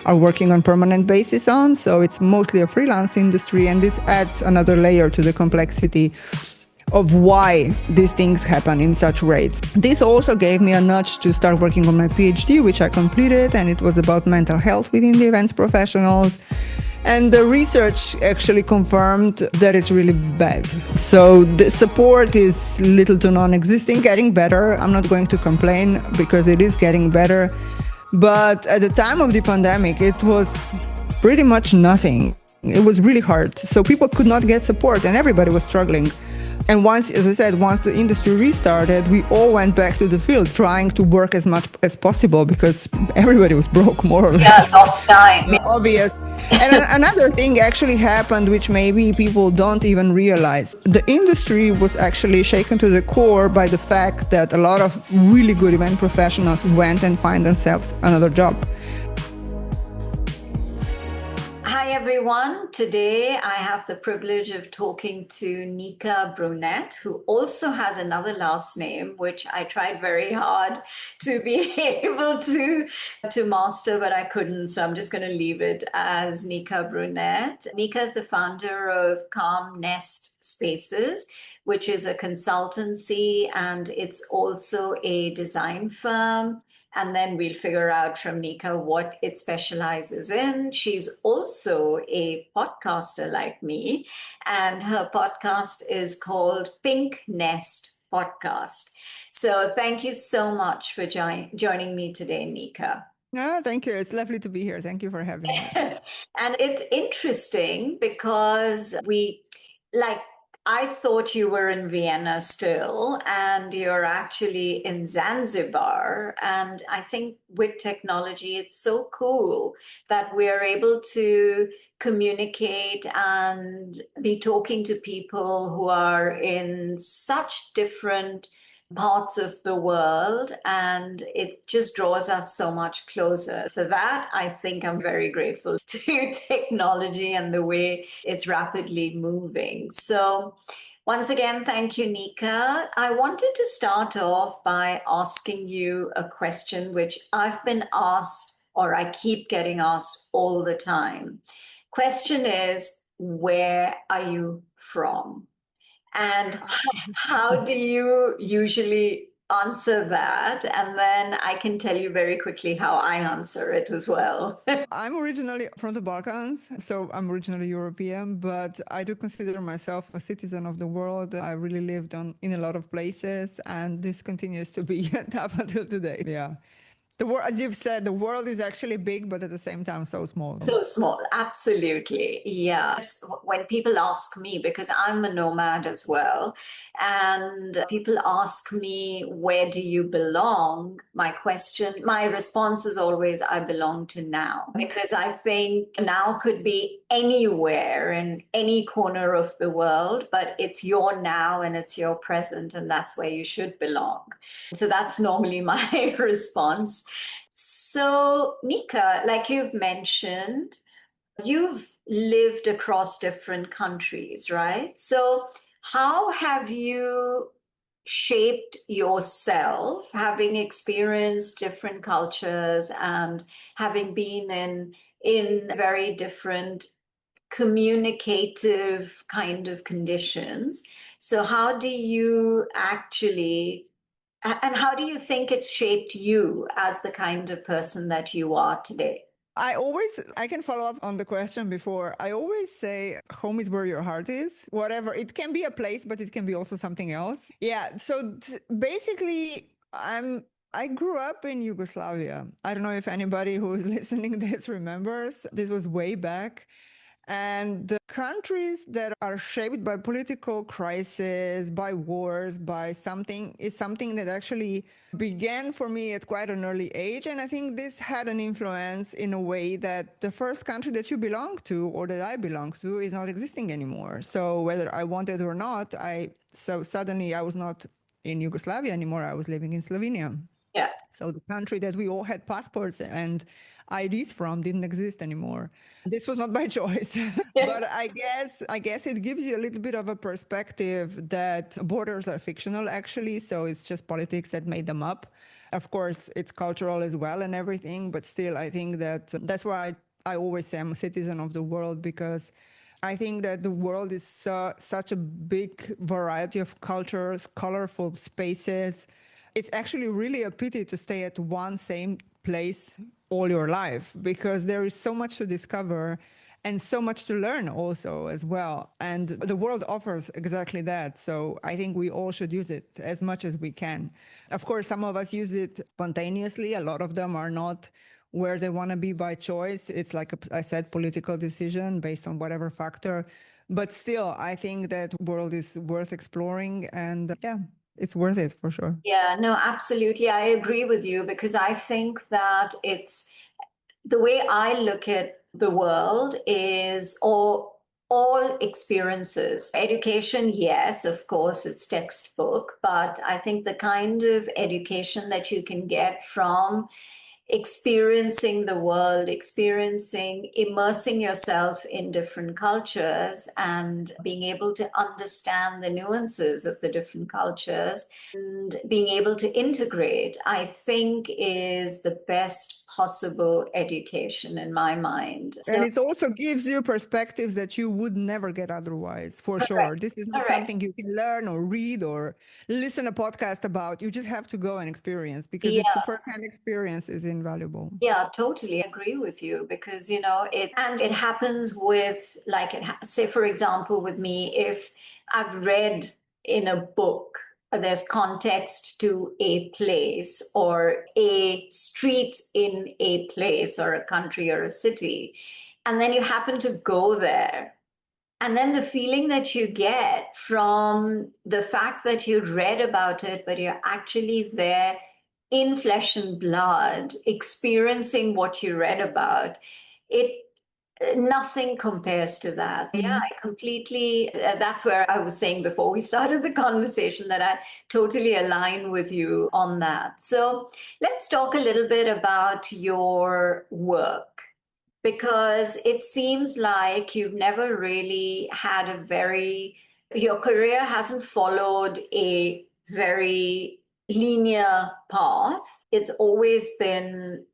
are working on permanent basis on. So it's mostly a freelance industry, and this adds another layer to the complexity of why these things happen in such rates. This also gave me a nudge to start working on my PhD, which I completed, and it was about mental health within the events professionals. And the research actually confirmed that it's really bad. So the support is little to non-existent, getting better. I'm not going to complain because it is getting better. But at the time of the pandemic, it was pretty much nothing. It was really hard. So people could not get support and everybody was struggling. And once, as I said, once the industry restarted, we all went back to the field trying to work as much as possible because everybody was broke, more or less. Yeah, lost time. Obvious. And another thing actually happened, which maybe people don't even realize. The industry was actually shaken to the core by the fact that a lot of really good event professionals went and find themselves another job. Hi, everyone. Today, I have the privilege of talking to Nika Brunet, who also has another last name, which I tried very hard to be able to master, but I couldn't. So I'm just going to leave it as Nika Brunet. Nika is the founder of Calm Nest Spaces, which is a consultancy, and it's also a design firm. And then we'll figure out from Nika what it specializes in. She's also a podcaster like me, and her podcast is called Pink Nest Podcast. So thank you so much for joining me today, Nika. Thank you. It's lovely to be here. Thank you for having me. And it's interesting because I thought you were in Vienna still, and you're actually in Zanzibar. And I think with technology, it's so cool that we're able to communicate and be talking to people who are in such different parts of the world, and it just draws us so much closer. For that, I think I'm very grateful to technology and the way it's rapidly moving. So once again, thank you, Nika. I wanted to start off by asking you a question which I've been asked, or I keep getting asked all the time. Question is, where are you from? And how do you usually answer that? And then I can tell you very quickly how I answer it as well. I'm originally from the Balkans, so I'm originally European, but I do consider myself a citizen of the world. I really lived in a lot of places, and this continues to be up until today. Yeah. The world, as you've said, the world is actually big, but at the same time, so small. So small, absolutely. Yeah. When people ask me, because I'm a nomad as well, and people ask me, where do you belong? My response is always, I belong to now. Because I think now could be anywhere in any corner of the world, but it's your now and it's your present, and that's where you should belong. So that's normally my response. So, Nika, like you've mentioned, you've lived across different countries, right? So, how have you shaped yourself, having experienced different cultures and having been in very different communicative kind of conditions? So, how do you actually and how do you think it's shaped you as the kind of person that you are today? I can follow up on the question before. I always say home is where your heart is. Whatever. It can be a place, but it can be also something else. Yeah. So basically, I grew up in Yugoslavia. I don't know if anybody who is listening to this remembers. This was way back. And the countries that are shaped by political crisis, by wars, by something, is something that actually began for me at quite an early age. And I think this had an influence in a way that the first country that you belong to or that I belong to is not existing anymore. So whether I wanted or not, so suddenly I was not in Yugoslavia anymore. I was living in Slovenia. Yeah. So the country that we all had passports and IDs from didn't exist anymore. This was not by choice, but I guess it gives you a little bit of a perspective that borders are fictional actually, so it's just politics that made them up. Of course, it's cultural as well and everything, but still, I think that's why I always say I'm a citizen of the world, because I think that the world is such a big variety of cultures, colorful spaces. It's actually really a pity to stay at one same place all your life, because there is so much to discover and so much to learn also as well. And the world offers exactly that. So I think we all should use it as much as we can. Of course, some of us use it spontaneously. A lot of them are not where they want to be by choice. It's like I said, political decision based on whatever factor. But still, I think that world is worth exploring, and yeah, it's worth it for sure. Yeah, no, absolutely. I agree with you because I think that it's the way I look at the world is all experiences. Education, yes, of course, it's textbook, but I think the kind of education that you can get from experiencing the world, immersing yourself in different cultures and being able to understand the nuances of the different cultures and being able to integrate, I think is the best possible education in my mind. And So, it also gives you perspectives that you would never get otherwise, for correct, sure. This is not correct. something you can learn or read or listen a podcast about. You just have to go and experience, because it's a Yeah. first-hand experience is invaluable. Yeah, totally agree with you because it happens with like say for example with me if I've read in a book there's context to a place or a street in a place or a country or a city and then you happen to go there and then the feeling that you get from the fact that you read about it, but you're actually there in flesh and blood, experiencing what you read about, it nothing compares to that. Yeah, I completely, that's where I was saying before we started the conversation that I totally align with you on that. So let's talk a little bit about your work because it seems like you've never really had your career hasn't followed a very linear path. It's always been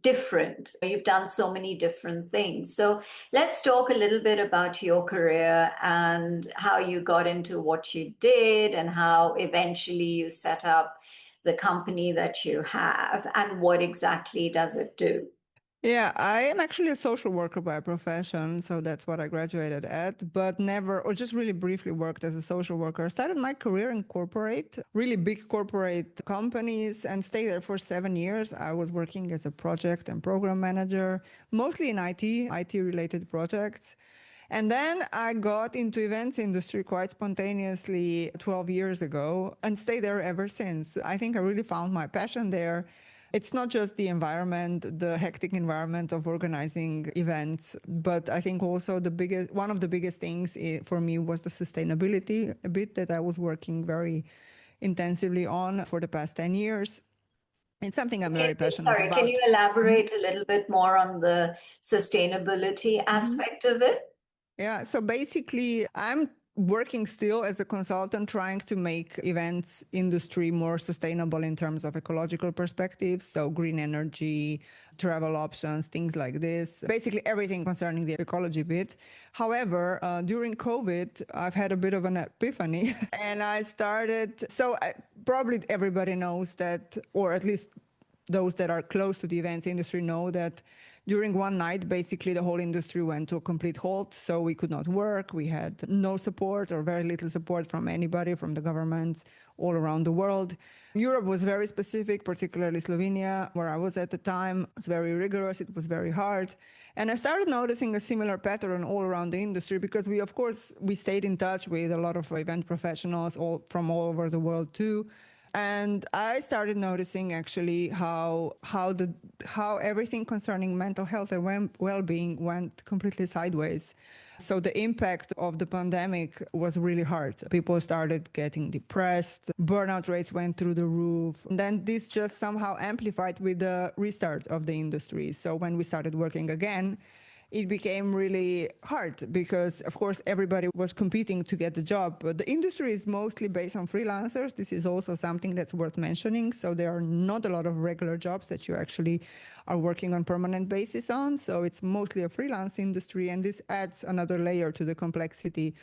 different. You've done so many different things. So let's talk a little bit about your career and how you got into what you did and how eventually you set up the company that you have and what exactly does it do? Yeah, I am actually a social worker by profession, so that's what I graduated at, but never, or just really briefly worked as a social worker. I started my career in corporate, really big corporate companies, and stayed there for 7 years. I was working as a project and program manager, mostly in IT related projects. And then I got into events industry quite spontaneously 12 years ago and stayed there ever since. I think I really found my passion there. It's not just the environment, the hectic environment of organizing events, but I think also one of the biggest things for me was the sustainability a bit that I was working very intensively on for the past 10 years. It's something I'm very passionate Sorry, can about. you elaborate a little bit more on the sustainability aspect of it? Yeah, so basically, I'm working still as a consultant trying to make events industry more sustainable in terms of ecological perspectives, so green energy, travel options, things like this, basically everything concerning the ecology bit. However, during COVID, I've had a bit of an epiphany and I started, probably everybody knows that, or at least those that are close to the events industry know that during one night, basically the whole industry went to a complete halt. So we could not work. We had no support or very little support from anybody, from the governments all around the world. Europe was very specific, particularly Slovenia, where I was at the time. It was very rigorous. It was very hard. And I started noticing a similar pattern all around the industry because of course, we stayed in touch with a lot of event professionals from all over the world too. And I started noticing actually how everything concerning mental health and well-being went completely sideways. So the impact of the pandemic was really hard. People started getting depressed, burnout rates went through the roof. And then this just somehow amplified with the restart of the industry. So when we started working again, it became really hard because, of course, everybody was competing to get the job. But the industry is mostly based on freelancers. This is also something that's worth mentioning. So there are not a lot of regular jobs that you actually are working on permanent basis on. So it's mostly a freelance industry. And this adds another layer to the complexity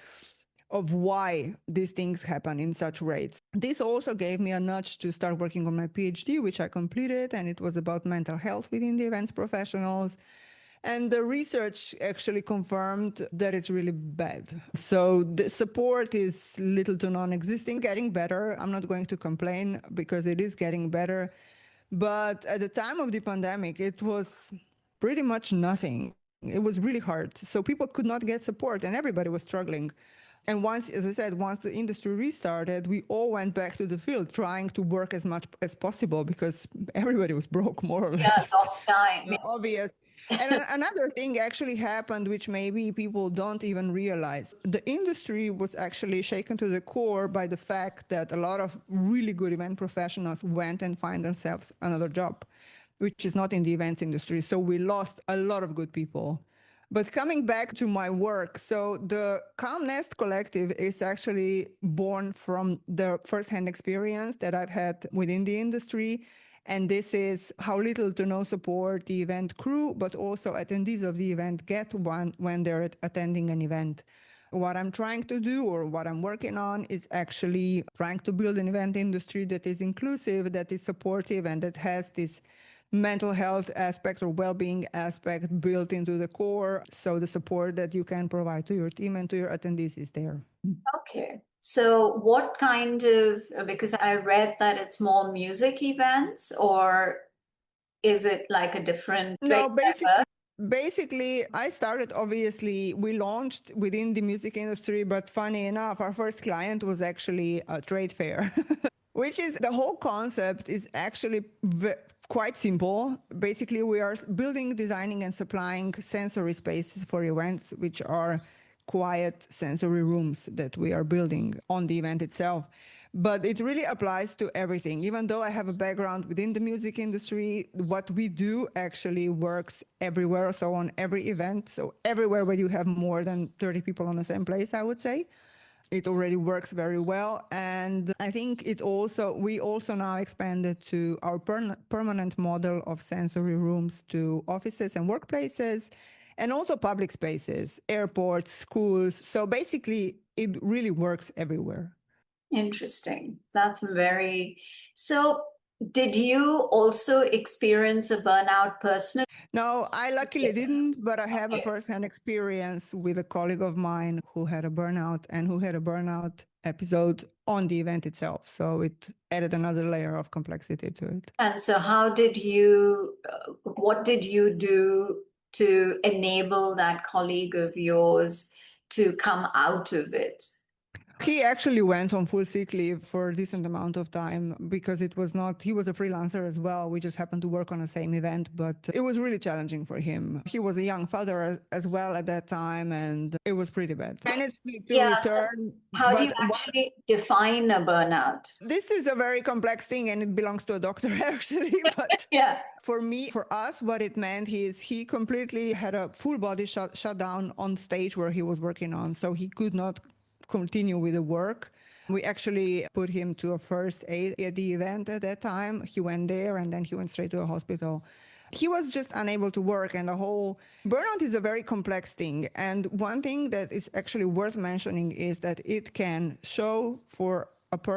of why these things happen in such rates. This also gave me a nudge to start working on my PhD, which I completed, and it was about mental health within the events professionals. And the research actually confirmed that it's really bad. So the support is little to non-existing, getting better. I'm not going to complain because it is getting better. But at the time of the pandemic, it was pretty much nothing. It was really hard. So people could not get support and everybody was struggling. And once, as I said, once the industry restarted, we all went back to the field trying to work as much as possible because everybody was broke, more or Yeah, less. lost time. Obvious. And another thing actually happened, which maybe people don't even realize. The industry was actually shaken to the core by the fact that a lot of really good event professionals went and find themselves another job, which is not in the events industry. So we lost a lot of good people. But coming back to my work, so the Calm Nest Collective is actually born from the firsthand experience that I've had within the industry. And this is how little to no support the event crew, but also attendees of the event get when they're attending an event. What I'm trying to do or what I'm working on is actually trying to build an event industry that is inclusive, that is supportive, and that has this mental health aspect or well-being aspect built into the core. So the support that you can provide to your team and to your attendees is there. Okay. So, what kind of, because I read that it's more music events, or is it like a different, very No, diverse? basically, I started, obviously, we launched within the music industry, but funny enough, our first client was actually a trade fair. Which is the whole concept is actually quite simple. Basically, we are building, designing, and supplying sensory spaces for events, which are quiet sensory rooms that we are building on the event itself. But it really applies to everything. Even though I have a background within the music industry, what we do actually works everywhere. So on every event, so everywhere where you have more than 30 people on the same place, I would say it already works very well. And I think we also now expanded to our permanent model of sensory rooms to offices and workplaces and also public spaces, airports, schools. So basically, it really works everywhere. Interesting. That's very. So, did you also experience a burnout personally? No, I luckily didn't, but I have a Okay. first-hand experience with a colleague of mine who had a burnout and who had a burnout episode on the event itself. So it added another layer of complexity to it. And so, what did you do to enable that colleague of yours to come out of it? He actually went on full sick leave for a decent amount of time because it was not, he was a freelancer as well. We just happened to work on the same event, but it was really challenging for him. He was a young father as well at that time, and it was pretty bad. Managed to Yeah. So, return, how do you but actually define a burnout? this is a very complex thing and it belongs to a doctor actually. But Yeah. for me, for us, what it meant is he completely had a full body shut down on stage where he was working on. So he could not continue with the work. We actually put him to a first aid at the event at that time. He went there and then he went straight to a hospital. He was just unable to work, and the whole burnout is a very complex thing. And one thing that is actually worth mentioning is that it can show for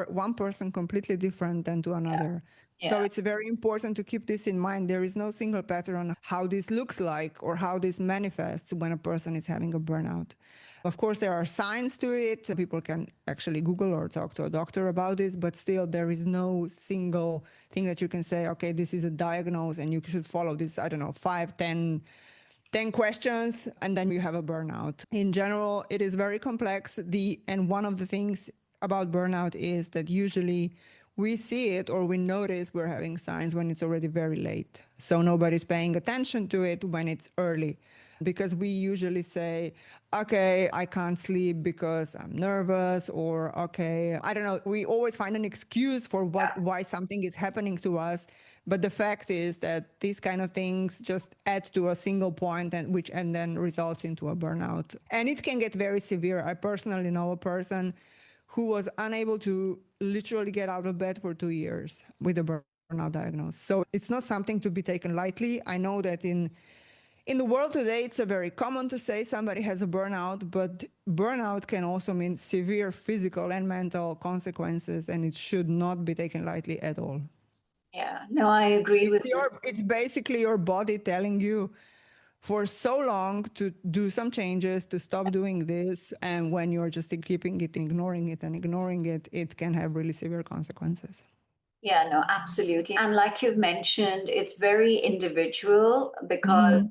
one person completely different than to another. So Yeah. it's very important to keep this in mind. There is no single pattern on how this looks like or how this manifests when a person is having a burnout. Of course, there are signs to it. People can actually Google or talk to a doctor about this, but still there is no single thing that you can say, okay, this is a diagnosis and you should follow this, I don't know, 5, 10 questions, and then you have a burnout. In general, it is very complex. And one of the things about burnout is that usually we see it or we notice we're having signs when it's already very late. So nobody's paying attention to it when it's early. because we usually say, okay, I can't sleep because I'm nervous, or okay, I don't know. We always find an excuse for why something is happening to us. But the fact is that these kind of things just add to a single point and then results into a burnout. And it can get very severe. I personally know a person who was unable to literally get out of bed for 2 years with a burnout diagnosis. So it's not something to be taken lightly. I know that in the world today, it's a very common to say somebody has a burnout, but burnout can also mean severe physical and mental consequences, and it should not be taken lightly at all. Yeah, no, I agree with you. It's basically your body telling you for so long to do some changes, to stop doing this. And when you're just keeping it, and ignoring it, it can have really severe consequences. Yeah, no, absolutely. And like you've mentioned, it's very individual because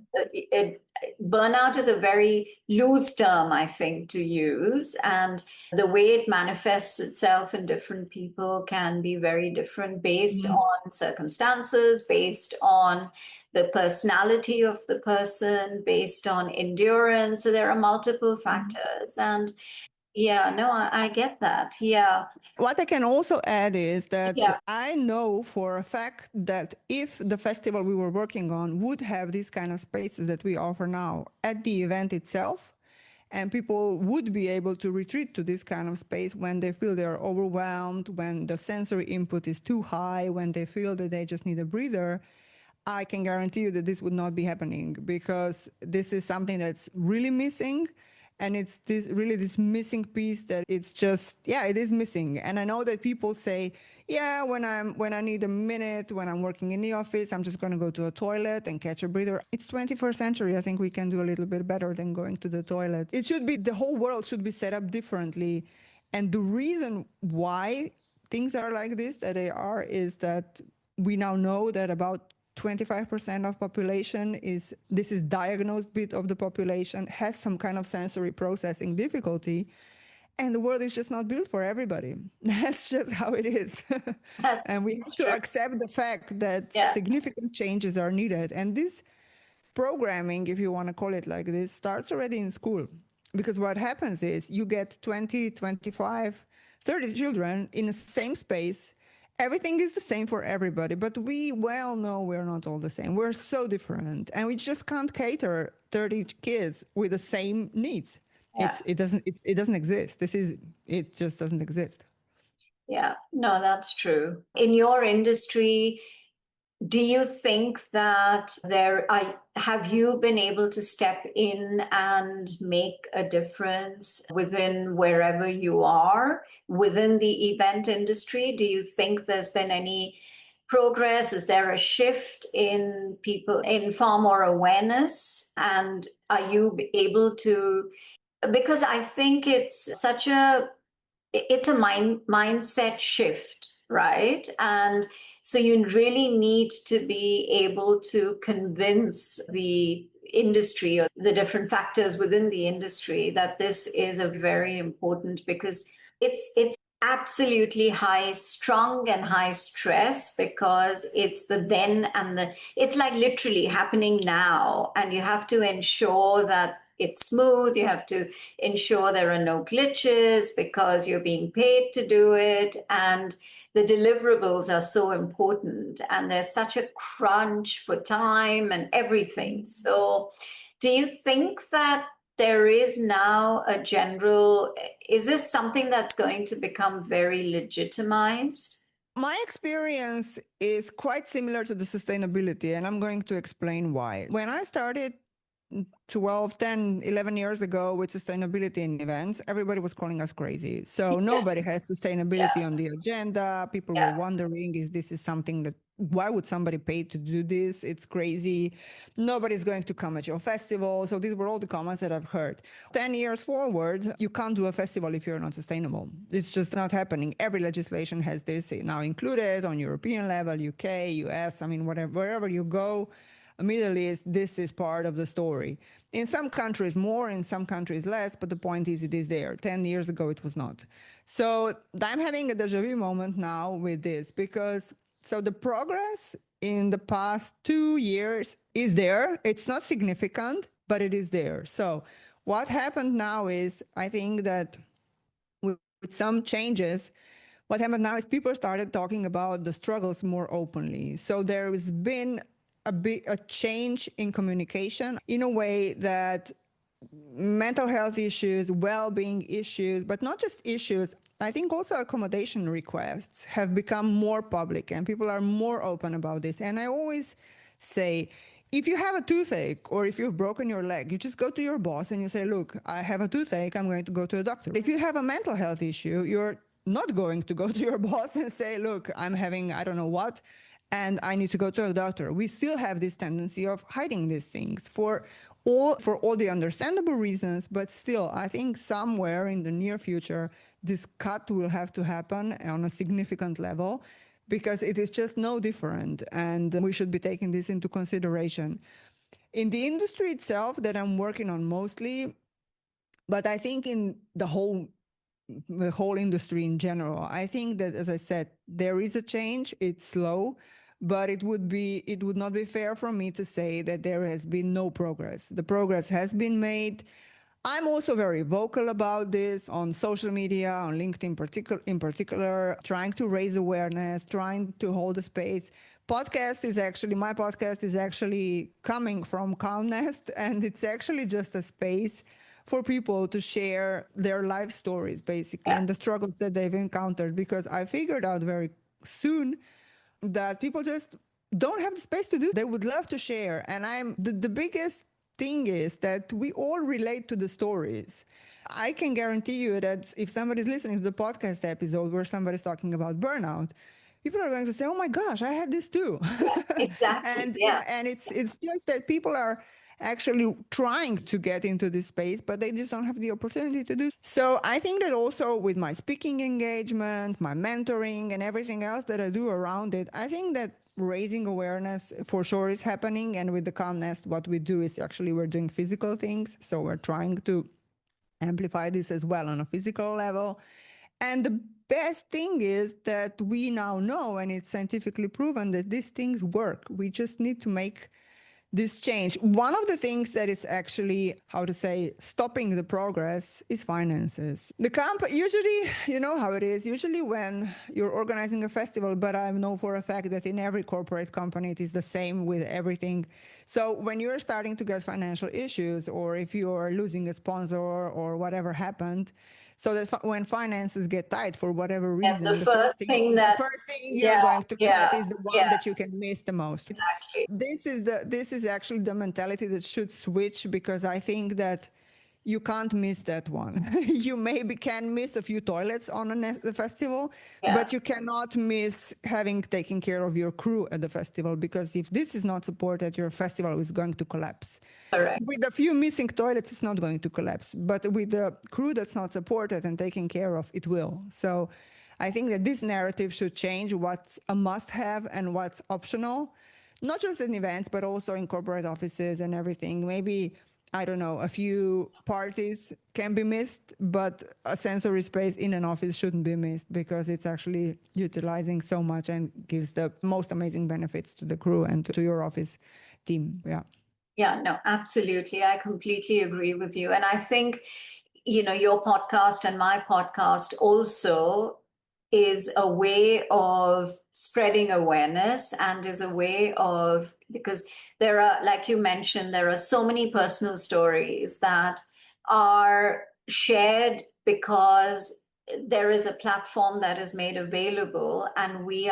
burnout is a very loose term, I think, to use. And the way it manifests itself in different people can be very different based on circumstances, based on the personality of the person, based on endurance. So there are multiple factors. And yeah, no, I get that. Yeah. What I can also add is that Yeah. I know for a fact that if the festival we were working on would have these kind of spaces that we offer now at the event itself, and people would be able to retreat to this kind of space when they feel they're overwhelmed, when the sensory input is too high, when they feel that they just need a breather, I can guarantee you that this would not be happening, because this is something that's really missing. And it's this missing piece that it's just, yeah, it is missing. And I know that people say, yeah, when I need a minute, when I'm working in the office, I'm just going to go to a toilet and catch a breather. It's 21st century. I think we can do a little bit better than going to the toilet. It should be, the whole world should be set up differently. And the reason why things are like this, that they are, is that we now know that about 25% of population this is diagnosed bit of the population has some kind of sensory processing difficulty, and the world is just not built for everybody. That's just how it is. That's And we have to true. accept the fact that Yeah. significant changes are needed. And this programming, if you want to call it like this, starts already in school. Because what happens is you get 20, 25, 30 children in the same space. Everything is the same for everybody, but we well know we're not all the same. We're so different, and we just can't cater 30 kids with the same needs. Yeah. It doesn't exist. It just doesn't exist. Yeah. No, that's true. In your industry, do you think that have you been able to step in and make a difference within wherever you are within the event industry? Do you think there's been any progress? Is there a shift in people in far more awareness? And are you able to, because I think it's a mindset shift, right? And so you really need to be able to convince the industry or the different factors within the industry that this is a very important, because it's absolutely high strung and high stress, because it's the then and it's like literally happening now, and you have to ensure that it's smooth. You have to ensure there are no glitches because you're being paid to do it. And the deliverables are so important. And there's such a crunch for time and everything. So, do you think that there is now is this something that's going to become very legitimized? My experience is quite similar to the sustainability, and I'm going to explain why. When I started 12, 10, 11 years ago with sustainability in events, everybody was calling us crazy. So nobody had sustainability on the agenda. People were wondering, is something that, why would somebody pay to do this? It's crazy. Nobody's going to come at your festival. So these were all the comments that I've heard. 10 years forward, you can't do a festival if you're not sustainable. It's just not happening. Every legislation has this now included on European level, UK, US, I mean, wherever you go, Middle East, this is part of the story. In some countries more, in some countries less, but the point is it is there. 10 years ago, it was not. So I'm having a deja vu moment now with this, because so the progress in the past 2 years is there. It's not significant, but it is there. So what happened now is, I think that with some changes, what happened now is people started talking about the struggles more openly. So there has been a change in communication in a way that mental health issues, well-being issues, but not just issues. I think also accommodation requests have become more public and people are more open about this. And I always say, if you have a toothache or if you've broken your leg, you just go to your boss and you say, look, I have a toothache, I'm going to go to a doctor. If you have a mental health issue, you're not going to go to your boss and say, look, I'm having, I don't know what, and I need to go to a doctor. We still have this tendency of hiding these things for all the understandable reasons, but still, I think somewhere in the near future, this cut will have to happen on a significant level because it is just no different. And we should be taking this into consideration. In the industry itself that I'm working on mostly, but I think in the whole industry in general. I think that, as I said, there is a change. It's slow, but it would not be fair for me to say that there has been no progress. The progress has been made. I'm also very vocal about this on social media, on LinkedIn in particular, trying to raise awareness, trying to hold a space. My podcast is actually coming from Calmnest, and it's actually just a space for people to share their life stories, basically, Yeah. and the struggles that they've encountered. Because I figured out very soon that people just don't have the space to do. They would love to share. And the biggest thing is that we all relate to the stories. I can guarantee you that if somebody's listening to the podcast episode where somebody's talking about burnout, people are going to say, "Oh my gosh, I had this too." Exactly. and Yeah. it's just that people are actually trying to get into this space, but they just don't have the opportunity to do so. I think that also with my speaking engagement, my mentoring, and everything else that I do around it, I think that raising awareness for sure is happening. And with the Calm Nest, what we do is actually we're doing physical things. So we're trying to amplify this as well on a physical level. And the best thing is that we now know, and it's scientifically proven, that these things work. We just need to make this change. One of the things that is actually, how to say, stopping the progress is finances. The camp, usually, you know how it is, usually when you're organizing a festival, but I know for a fact that in every corporate company it is the same with everything. So when you're starting to get financial issues, or if you're losing a sponsor or whatever happened, so that when finances get tight for whatever And reason, the the first first thing thing the that, first thing you're yeah, going to cut yeah, is the one yeah, that you can miss the most. exactly. This is actually the mentality that should switch, because I think that you can't miss that one. You maybe can miss a few toilets on a festival, Yeah, but you cannot miss having taken care of your crew at the festival, because if this is not supported, your festival is going to collapse. correct. With a few missing toilets, it's not going to collapse. But with the crew that's not supported and taken care of, it will. So I think that this narrative should change what's a must have and what's optional, not just in events, but also in corporate offices and everything. Maybe, I don't know, a few parties can be missed, but a sensory space in an office shouldn't be missed, because it's actually utilizing so much and gives the most amazing benefits to the crew and to your office team. Yeah. Yeah, no, absolutely. I completely agree with you. And I think, your podcast and my podcast also is a way of spreading awareness, and is a way of, because there are, like you mentioned, there are so many personal stories that are shared because there is a platform that is made available, and we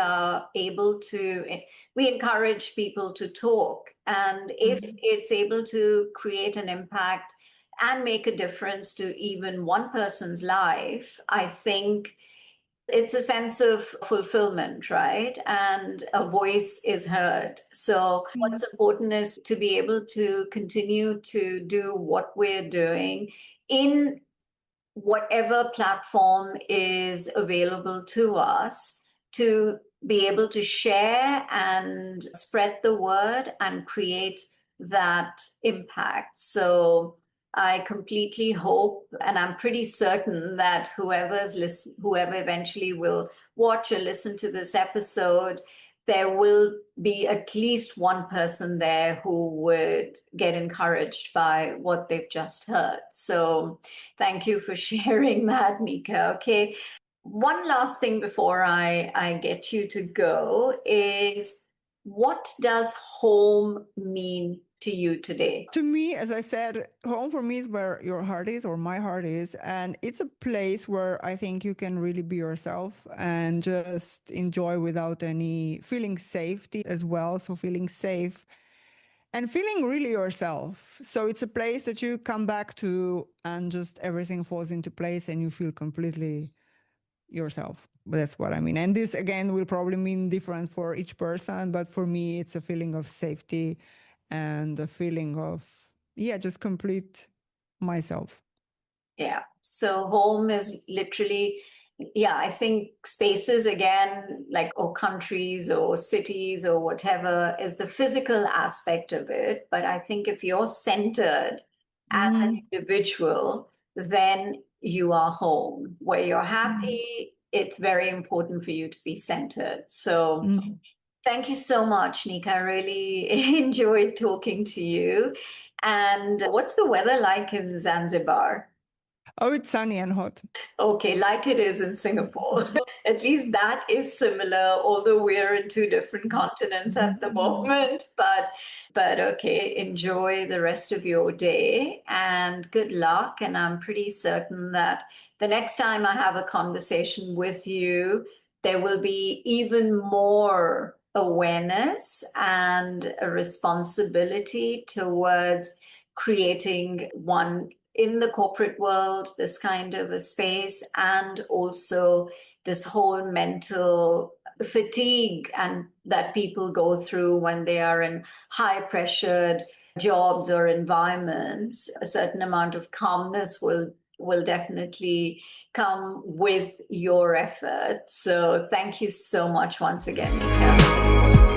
encourage people to talk. And if it's able to create an impact and make a difference to even one person's life, I think it's a sense of fulfillment, right? And a voice is heard. So, what's important is to be able to continue to do what we're doing in whatever platform is available to us, to be able to share and spread the word and create that impact. So I completely hope, and I'm pretty certain that whoever eventually will watch or listen to this episode, there will be at least one person there who would get encouraged by what they've just heard. So thank you for sharing that, Nika. Okay. One last thing before I get you to go is, what does home mean to you today? To me, as I said, home for me is where your heart is, or my heart is. And it's a place where I think you can really be yourself and just enjoy without any feeling safety as well. So feeling safe and feeling really yourself. So it's a place that you come back to and just everything falls into place and you feel completely yourself. That's what I mean. And this again will probably mean different for each person, but for me it's a feeling of safety and a feeling of, yeah, just complete myself. Yeah. So home is literally, yeah, I think spaces again, like, or countries or cities or whatever, is the physical aspect of it. But I think if you're centered as an individual, then you are home. Where you're happy, it's very important for you to be centered. So thank you so much, Nika. I really enjoyed talking to you. And what's the weather like in Zanzibar? Oh, it's sunny and hot. Okay, like it is in Singapore. At least that is similar, although we're in two different continents at the moment. But okay, enjoy the rest of your day and good luck. And I'm pretty certain that the next time I have a conversation with you, there will be even more awareness and a responsibility towards creating one in the corporate world, this kind of a space, and also this whole mental fatigue and that people go through when they are in high pressured jobs or environments. A certain amount of calmness will definitely come with your effort. So thank you so much once again, Nika.